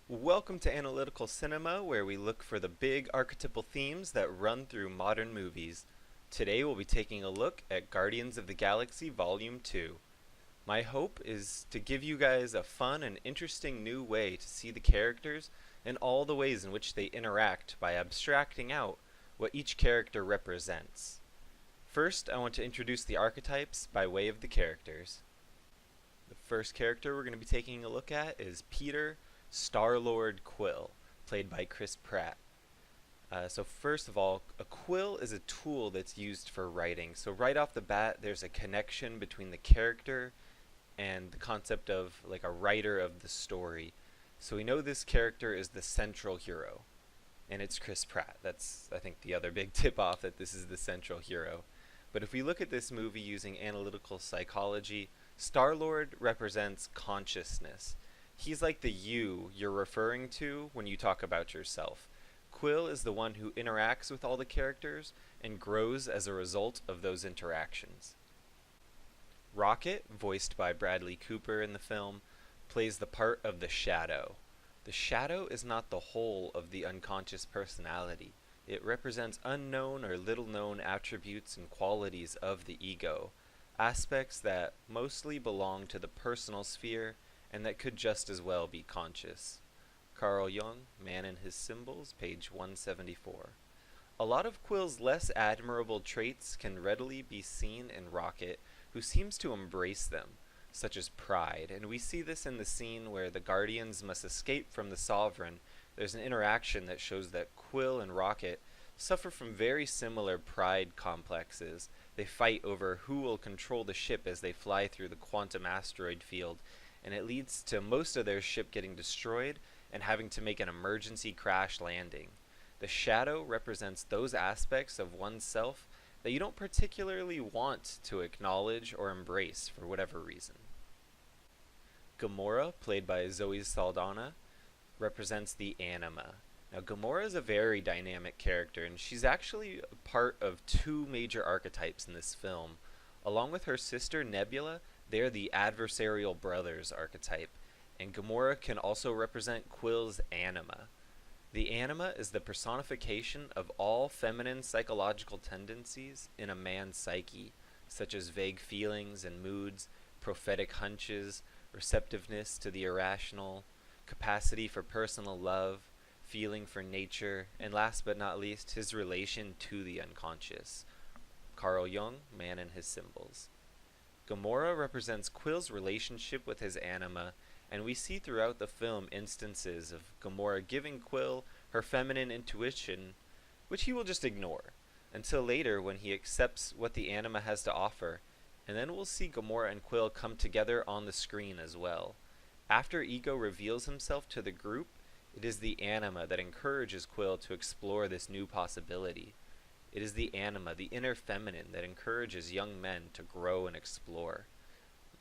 Welcome to Analytical Cinema, where we look for the big archetypal themes that run through modern movies. Today we'll be taking a look at Guardians of the Galaxy Volume 2. My hope is to give you guys a fun and interesting new way to see the characters and all the ways in which they interact by abstracting out what each character represents. First, I want to introduce the archetypes by way of the characters. The first character we're going to be taking a look at is Peter Star-Lord Quill, played by Chris Pratt. So first of all, a quill is a tool that's used for writing. So right off the bat, there's a connection between the character and the concept of like a writer of the story. So we know this character is the central hero, and it's Chris Pratt. That's, I think, the other big tip-off that this is the central hero. But if we look at this movie using analytical psychology, Star-Lord represents consciousness. He's like the you you're referring to when you talk about yourself. Quill is the one who interacts with all the characters and grows as a result of those interactions. Rocket, voiced by Bradley Cooper in the film, plays the part of the shadow. The shadow is not the whole of the unconscious personality. It represents unknown or little known attributes and qualities of the ego, aspects that mostly belong to the personal sphere and that could just as well be conscious. Carl Jung, Man and His Symbols, page 174. A lot of Quill's less admirable traits can readily be seen in Rocket, who seems to embrace them, such as pride, and we see this in the scene where the Guardians must escape from the Sovereign. There's an interaction that shows that Quill and Rocket suffer from very similar pride complexes. They fight over who will control the ship as they fly through the quantum asteroid field, and it leads to most of their ship getting destroyed and having to make an emergency crash landing. The shadow represents those aspects of oneself that you don't particularly want to acknowledge or embrace for whatever reason. Gamora, played by Zoe Saldana, represents the anima. Now, Gamora is a very dynamic character, and she's actually part of two major archetypes in this film. Along with her sister Nebula, they're the adversarial brothers archetype, and Gamora can also represent Quill's anima. The anima is the personification of all feminine psychological tendencies in a man's psyche, such as vague feelings and moods, prophetic hunches, receptiveness to the irrational, capacity for personal love, feeling for nature, and last but not least, his relation to the unconscious. Carl Jung, Man and His Symbols. Gamora represents Quill's relationship with his anima, and we see throughout the film instances of Gamora giving Quill her feminine intuition, which he will just ignore, until later when he accepts what the anima has to offer, and then we'll see Gamora and Quill come together on the screen as well. After Ego reveals himself to the group, it is the anima that encourages Quill to explore this new possibility. It is the anima, the inner feminine, that encourages young men to grow and explore.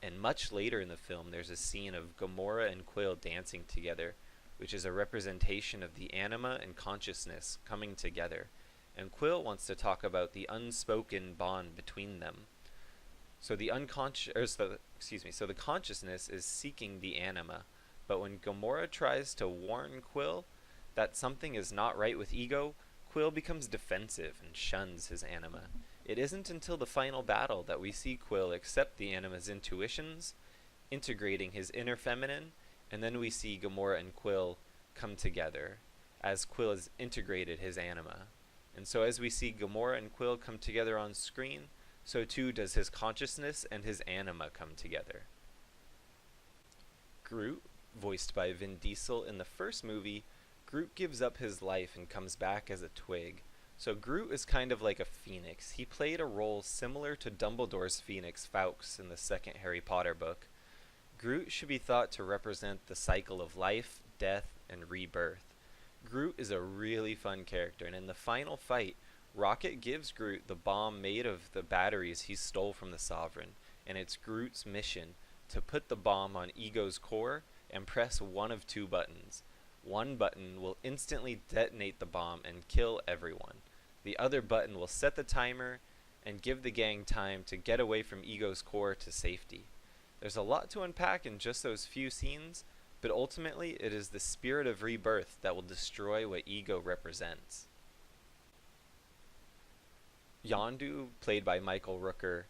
And much later in the film, there's a scene of Gamora and Quill dancing together, which is a representation of the anima and consciousness coming together. And Quill wants to talk about the unspoken bond between them. So the consciousness is seeking the anima, but when Gamora tries to warn Quill that something is not right with Ego, Quill becomes defensive and shuns his anima. It isn't until the final battle that we see Quill accept the anima's intuitions, integrating his inner feminine, and then we see Gamora and Quill come together as Quill has integrated his anima. And so as we see Gamora and Quill come together on screen, so too does his consciousness and his anima come together. Groot, voiced by Vin Diesel in the first movie, Groot gives up his life and comes back as a twig. So Groot is kind of like a phoenix. He played a role similar to Dumbledore's phoenix Fawkes in the second Harry Potter book. Groot should be thought to represent the cycle of life, death, and rebirth. Groot is a really fun character, and in the final fight, Rocket gives Groot the bomb made of the batteries he stole from the Sovereign, and it's Groot's mission to put the bomb on Ego's core and press one of two buttons. One button will instantly detonate the bomb and kill everyone. The other button will set the timer and give the gang time to get away from Ego's core to safety. There's a lot to unpack in just those few scenes, but ultimately it is the spirit of rebirth that will destroy what ego represents. Yondu, played by Michael Rooker.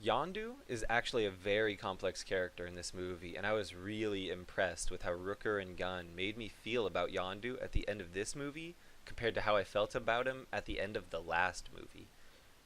Yondu is actually a very complex character in this movie, and I was really impressed with how Rooker and Gunn made me feel about Yondu at the end of this movie compared to how I felt about him at the end of the last movie.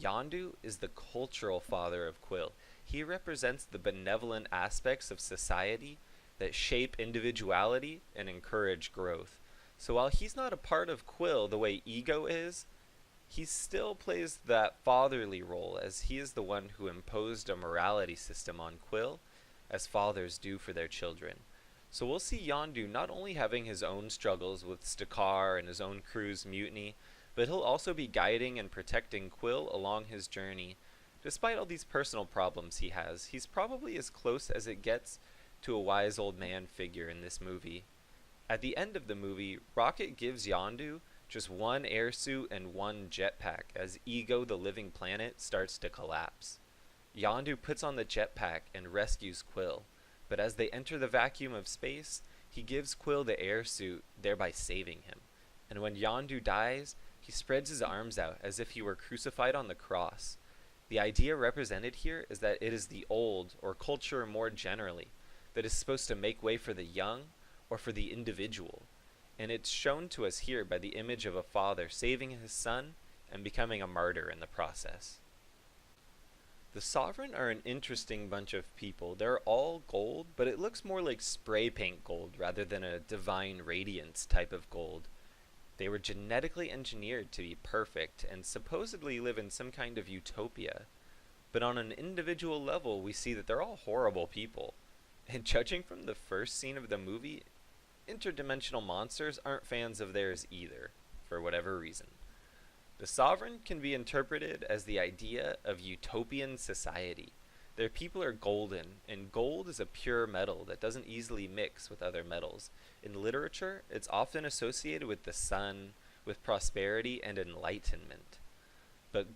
Yondu is the cultural father of Quill. He represents the benevolent aspects of society that shape individuality and encourage growth. So while he's not a part of Quill the way Ego is, he still plays that fatherly role, as he is the one who imposed a morality system on Quill, as fathers do for their children. So we'll see Yondu not only having his own struggles with Stakar and his own crew's mutiny, but he'll also be guiding and protecting Quill along his journey. Despite all these personal problems he has, he's probably as close as it gets to a wise old man figure in this movie. At the end of the movie, Rocket gives Yondu just one airsuit and one jetpack as Ego the living planet starts to collapse. Yondu puts on the jetpack and rescues Quill, but as they enter the vacuum of space, he gives Quill the airsuit, thereby saving him. And when Yondu dies, he spreads his arms out as if he were crucified on the cross. The idea represented here is that it is the old, or culture more generally, that is supposed to make way for the young, or for the individual. And it's shown to us here by the image of a father saving his son and becoming a martyr in the process. The Sovereign are an interesting bunch of people. They're all gold, but it looks more like spray paint gold rather than a divine radiance type of gold. They were genetically engineered to be perfect and supposedly live in some kind of utopia. But on an individual level, we see that they're all horrible people. And judging from the first scene of the movie, interdimensional monsters aren't fans of theirs either, for whatever reason. The Sovereign can be interpreted as the idea of utopian society. Their people are golden, and gold is a pure metal that doesn't easily mix with other metals. In literature, it's often associated with the sun, with prosperity and enlightenment. But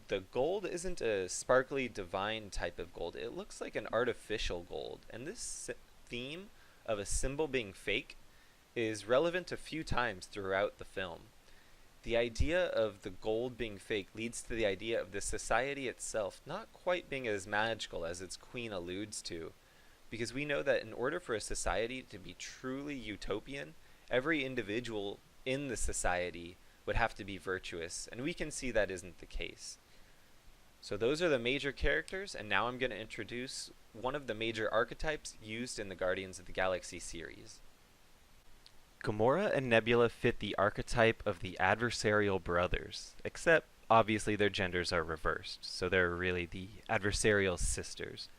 the gold isn't a sparkly divine type of gold. It looks like an artificial gold, and this theme of a symbol being fake is relevant a few times throughout the film. The idea of the gold being fake leads to the idea of the society itself not quite being as magical as its queen alludes to, because we know that in order for a society to be truly utopian, every individual in the society would have to be virtuous, and we can see that isn't the case. So those are the major characters, and now I'm going to introduce one of the major archetypes used in the Guardians of the Galaxy series. Gamora and Nebula fit the archetype of the adversarial brothers, except obviously their genders are reversed, so they're really the adversarial sisters.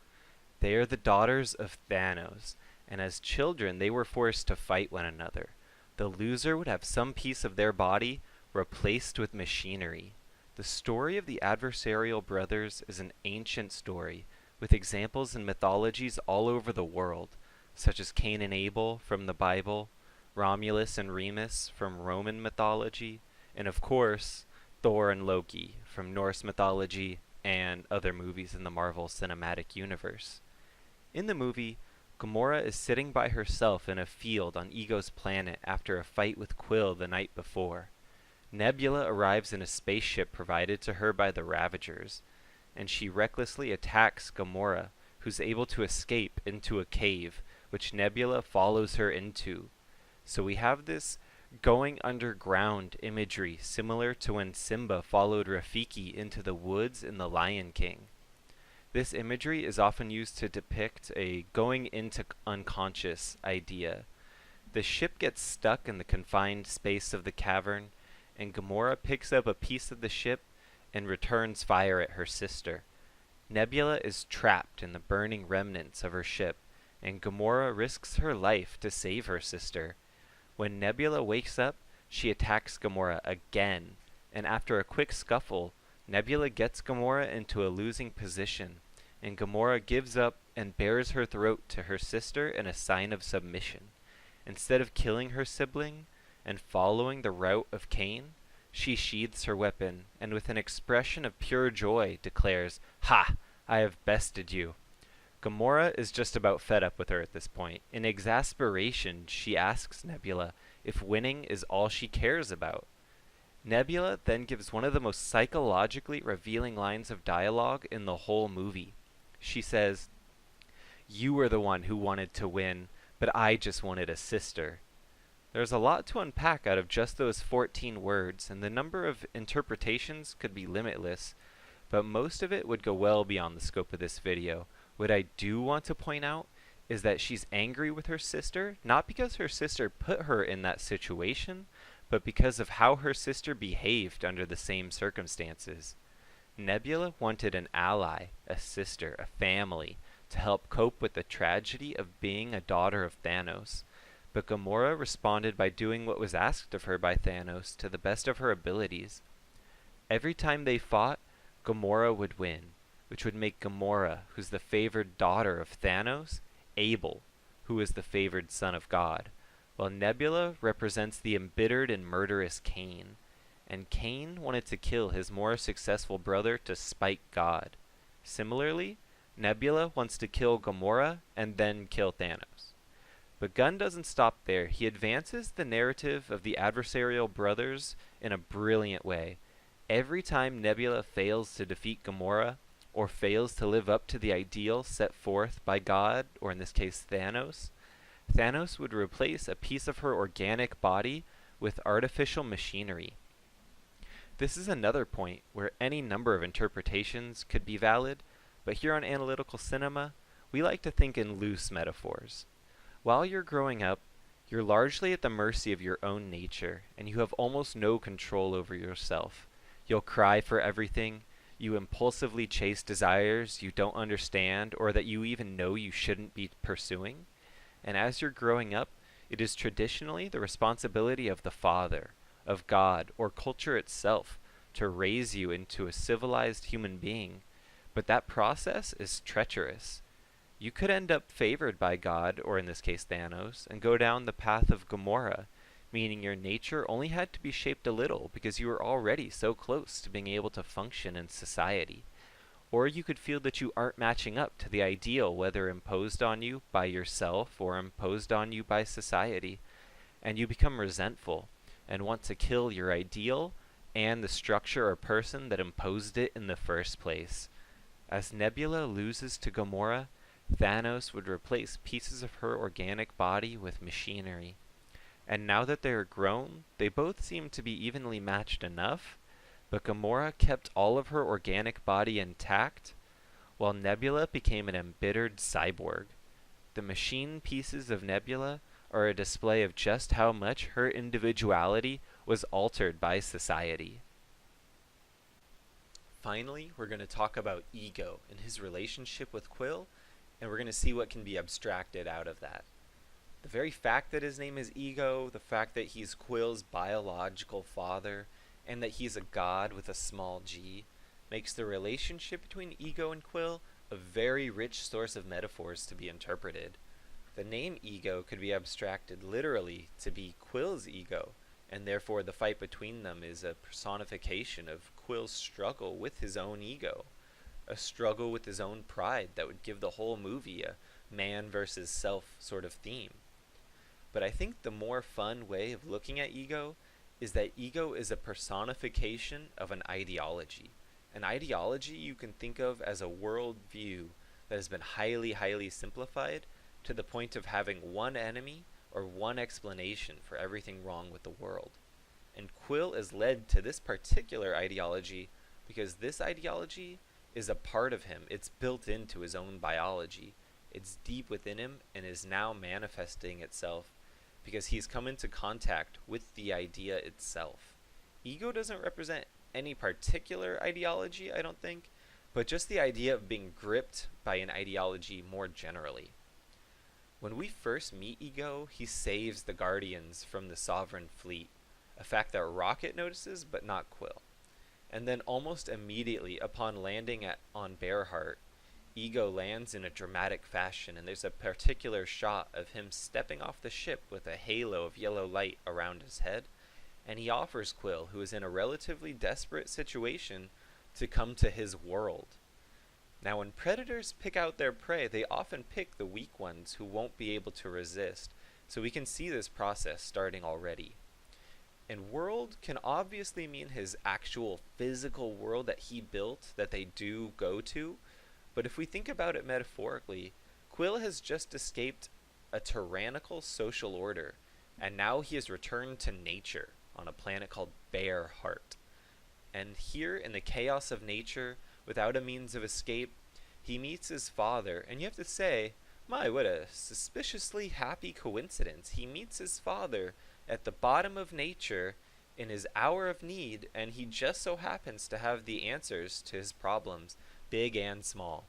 They are the daughters of Thanos, and as children they were forced to fight one another. The loser would have some piece of their body replaced with machinery. The story of the adversarial brothers is an ancient story, with examples in mythologies all over the world, such as Cain and Abel from the Bible, Romulus and Remus from Roman mythology, and of course, Thor and Loki from Norse mythology and other movies in the Marvel Cinematic Universe. In the movie, Gamora is sitting by herself in a field on Ego's planet after a fight with Quill the night before. Nebula arrives in a spaceship provided to her by the Ravagers, and she recklessly attacks Gamora, who's able to escape into a cave, which Nebula follows her into. So we have this going underground imagery similar to when Simba followed Rafiki into the woods in The Lion King. This imagery is often used to depict a going into unconscious idea. The ship gets stuck in the confined space of the cavern, and Gamora picks up a piece of the ship and returns fire at her sister. Nebula is trapped in the burning remnants of her ship, and Gamora risks her life to save her sister. When Nebula wakes up, she attacks Gamora again, and after a quick scuffle, Nebula gets Gamora into a losing position, and Gamora gives up and bares her throat to her sister in a sign of submission. Instead of killing her sibling and following the route of Cain, she sheathes her weapon, and with an expression of pure joy declares, "Ha! I have bested you." Gamora is just about fed up with her at this point. In exasperation, she asks Nebula if winning is all she cares about. Nebula then gives one of the most psychologically revealing lines of dialogue in the whole movie. She says, "You were the one who wanted to win, but I just wanted a sister." There's a lot to unpack out of just those 14 words, and the number of interpretations could be limitless, but most of it would go well beyond the scope of this video. What I do want to point out is that she's angry with her sister, not because her sister put her in that situation, but because of how her sister behaved under the same circumstances. Nebula wanted an ally, a sister, a family, to help cope with the tragedy of being a daughter of Thanos. But Gamora responded by doing what was asked of her by Thanos to the best of her abilities. Every time they fought, Gamora would win, which would make Gamora, who's the favored daughter of Thanos, Abel, who is the favored son of God, while Nebula represents the embittered and murderous Cain, and Cain wanted to kill his more successful brother to spite God. Similarly, Nebula wants to kill Gamora and then kill Thanos. But Gunn doesn't stop there. He advances the narrative of the adversarial brothers in a brilliant way. Every time Nebula fails to defeat Gamora, or fails to live up to the ideal set forth by God, or in this case Thanos, Thanos would replace a piece of her organic body with artificial machinery. This is another point where any number of interpretations could be valid, but here on Analytical Cinema, we like to think in loose metaphors. While you're growing up, you're largely at the mercy of your own nature, and you have almost no control over yourself. You'll cry for everything, you impulsively chase desires you don't understand or that you even know you shouldn't be pursuing. And as you're growing up, it is traditionally the responsibility of the Father, of God, or culture itself to raise you into a civilized human being. But that process is treacherous. You could end up favored by God, or in this case Thanos, and go down the path of Gamora, meaning your nature only had to be shaped a little because you were already so close to being able to function in society. Or you could feel that you aren't matching up to the ideal, whether imposed on you by yourself or imposed on you by society, and you become resentful and want to kill your ideal and the structure or person that imposed it in the first place. As Nebula loses to Gamora, Thanos would replace pieces of her organic body with machinery. And now that they are grown, they both seem to be evenly matched enough, but Gamora kept all of her organic body intact, while Nebula became an embittered cyborg. The machine pieces of Nebula are a display of just how much her individuality was altered by society. Finally, we're going to talk about Ego and his relationship with Quill, and we're going to see what can be abstracted out of that. The very fact that his name is Ego, the fact that he's Quill's biological father, and that he's a god with a small g, makes the relationship between Ego and Quill a very rich source of metaphors to be interpreted. The name Ego could be abstracted literally to be Quill's ego, and therefore the fight between them is a personification of Quill's struggle with his own ego, a struggle with his own pride that would give the whole movie a man versus self sort of theme. But I think the more fun way of looking at Ego is that Ego is a personification of an ideology. An ideology you can think of as a world view that has been highly simplified to the point of having one enemy or one explanation for everything wrong with the world. And Quill is led to this particular ideology because this ideology is a part of him. It's built into his own biology. It's deep within him and is now manifesting itself because he's come into contact with the idea itself. Ego doesn't represent any particular ideology, I don't think, but just the idea of being gripped by an ideology more generally. When we first meet Ego, he saves the Guardians from the Sovereign Fleet, a fact that Rocket notices but not Quill. And then almost immediately upon landing on Bearheart, Ego lands in a dramatic fashion, and there's a particular shot of him stepping off the ship with a halo of yellow light around his head, and he offers Quill, who is in a relatively desperate situation, to come to his world. Now, when predators pick out their prey, they often pick the weak ones who won't be able to resist, so we can see this process starting already. And world can obviously mean his actual physical world that he built, that they do go to, but if we think about it metaphorically, Quill has just escaped a tyrannical social order, and now he has returned to nature on a planet called Bear Heart. And here, in the chaos of nature, without a means of escape, he meets his father, and you have to say, my, what a suspiciously happy coincidence. He meets his father at the bottom of nature in his hour of need, and he just so happens to have the answers to his problems, big and small.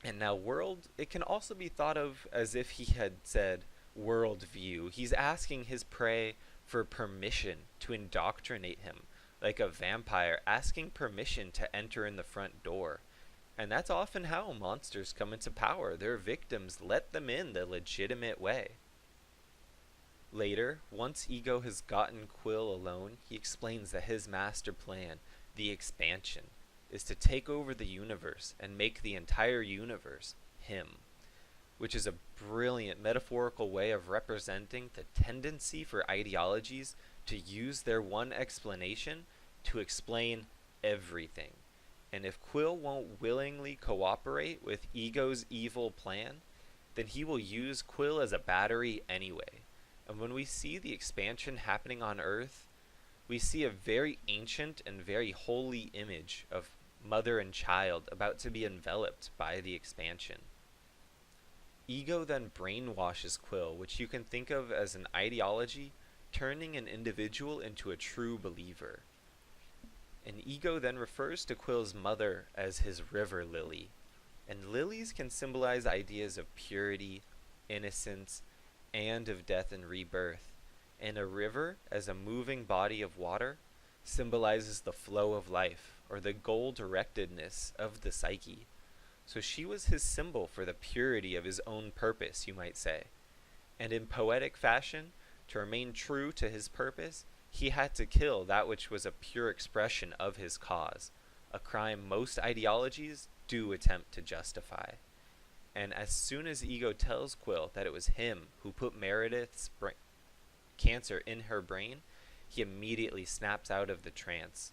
And now world, it can also be thought of as if he had said world view. He's asking his prey for permission to indoctrinate him, like a vampire asking permission to enter in the front door. And that's often how monsters come into power. Their victims let them in the legitimate way. Later, once Ego has gotten Quill alone, he explains that his master plan, the expansion, is to take over the universe and make the entire universe him, which is a brilliant metaphorical way of representing the tendency for ideologies to use their one explanation to explain everything. And if Quill won't willingly cooperate with Ego's evil plan, then he will use Quill as a battery anyway. And when we see the expansion happening on Earth, we see a very ancient and very holy image of mother and child about to be enveloped by the expansion. Ego then brainwashes Quill, which you can think of as an ideology turning an individual into a true believer. And Ego then refers to Quill's mother as his river lily. And lilies can symbolize ideas of purity, innocence, and of death and rebirth. And a river, as a moving body of water, symbolizes the flow of life, or the goal-directedness of the psyche. So she was his symbol for the purity of his own purpose, you might say. And in poetic fashion, to remain true to his purpose, he had to kill that which was a pure expression of his cause, a crime most ideologies do attempt to justify. And as soon as Ego tells Quill that it was him who put Meredith's cancer in her brain, he immediately snaps out of the trance.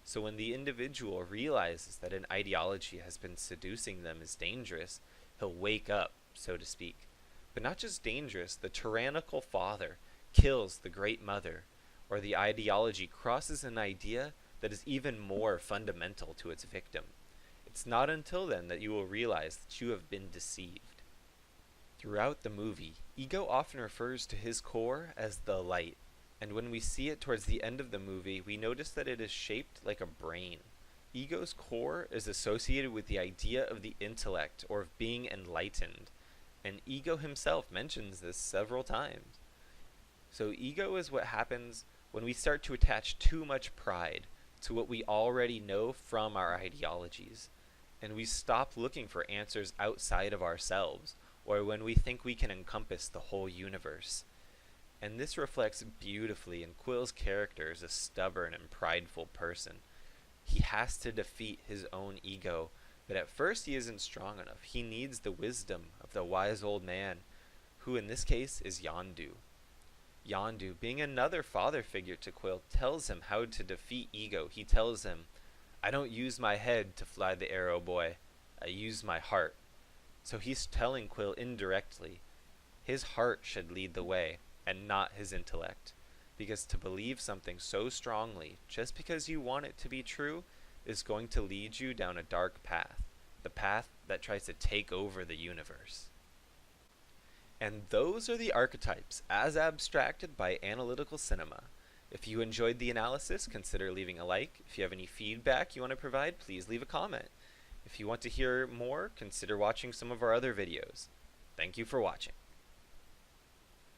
So when the individual realizes that an ideology has been seducing them as dangerous, he'll wake up, so to speak. But not just dangerous, the tyrannical father kills the great mother, or the ideology crosses an idea that is even more fundamental to its victim. It's not until then that you will realize that you have been deceived. Throughout the movie, Ego often refers to his core as the light, and when we see it towards the end of the movie, we notice that it is shaped like a brain. Ego's core is associated with the idea of the intellect, or of being enlightened, and Ego himself mentions this several times. So ego is what happens when we start to attach too much pride to what we already know from our ideologies, and we stop looking for answers outside of ourselves, or when we think we can encompass the whole universe. And this reflects beautifully in Quill's character as a stubborn and prideful person. He has to defeat his own ego, but at first he isn't strong enough. He needs the wisdom of the wise old man, who in this case is Yondu. Yondu, being another father figure to Quill, tells him how to defeat ego. He tells him, I don't use my head to fly the arrow, boy. I use my heart. So he's telling Quill indirectly, his heart should lead the way, and not his intellect. Because to believe something so strongly, just because you want it to be true, is going to lead you down a dark path. The path that tries to take over the universe. And those are the archetypes as abstracted by analytical cinema. If you enjoyed the analysis, consider leaving a like. If you have any feedback you want to provide, please leave a comment. If you want to hear more, consider watching some of our other videos. Thank you for watching.